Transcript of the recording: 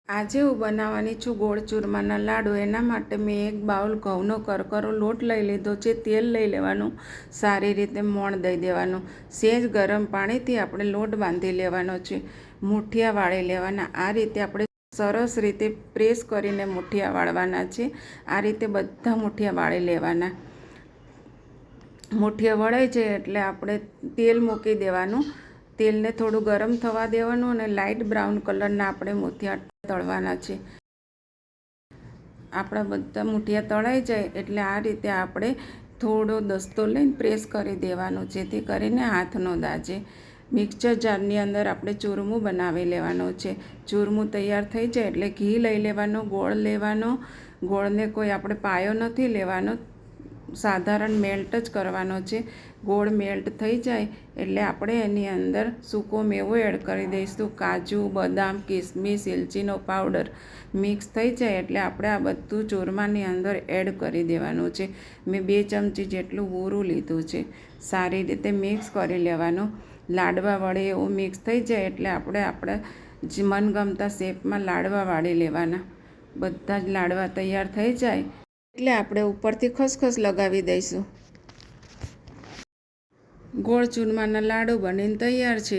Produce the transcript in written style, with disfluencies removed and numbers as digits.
આજે હું બનાવવાની છું ગોળ ચૂરમાના લાડુ। એના માટે મેં એક બાઉલ ઘઉંનો કરકરો લોટ લઈ લીધો છે। તેલ લઈ લેવાનું, સારી રીતે મોણ દઈ દેવાનું। સહેજ ગરમ પાણીથી આપણે લોટ બાંધી લેવાનો છે। મુઠિયા વાળી લેવાના। આ રીતે આપણે સરસ રીતે પ્રેસ કરીને મુઠિયા વાળવાના છે। આ રીતે બધા મુઠિયા વાળી લેવાના। મુઠિયા વળાઈ જાય એટલે આપણે તેલ મૂકી દેવાનું। તેલને થોડું ગરમ થવા દેવાનું અને લાઇટ બ્રાઉન કલરના આપણે મુઠિયા તળવાના છે। આપણા બધા મુઠિયા તળાઈ જાય એટલે આ રીતે આપણે થોડો દસ્તો લઈને પ્રેસ કરી દેવાનું, જેથી કરીને હાથ ન દાજે। મિક્સર જારની અંદર આપણે ચૂરમું બનાવી લેવાનું છે। ચૂરમું તૈયાર થઈ જાય એટલે ઘી લઈ લેવાનું, ગોળ લેવાનો। ગોળને કોઈ આપણે પાયો નથી લેવાનો, સાધારણ મેલ્ટ જ કરવાનો છે। ગોળ મેલ્ટ થઈ જાય એટલે આપણે એની અંદર સૂકો મેવો એડ કરી દઈશું। કાજુ, બદામ, કિસમિસ, એલચીનો પાવડર મિક્સ થઈ જાય એટલે આપણે આ બધું ચૂરમાની અંદર એડ કરી દેવાનું છે। મેં 2 ચમચી જેટલું બુરું લીધું છે। સારી રીતે મિક્સ કરી લેવાનું। લાડવા વડે એવું મિક્સ થઈ જાય એટલે આપણે આપણા મનગમતા શેપમાં લાડવા વાળી લેવાના। બધા જ લાડવા તૈયાર થઈ જાય એટલે આપણે ઉપરથી ખસખસ લગાવી દઈશું। ગોળ ચૂરમાના લાડુ બનીને તૈયાર છે।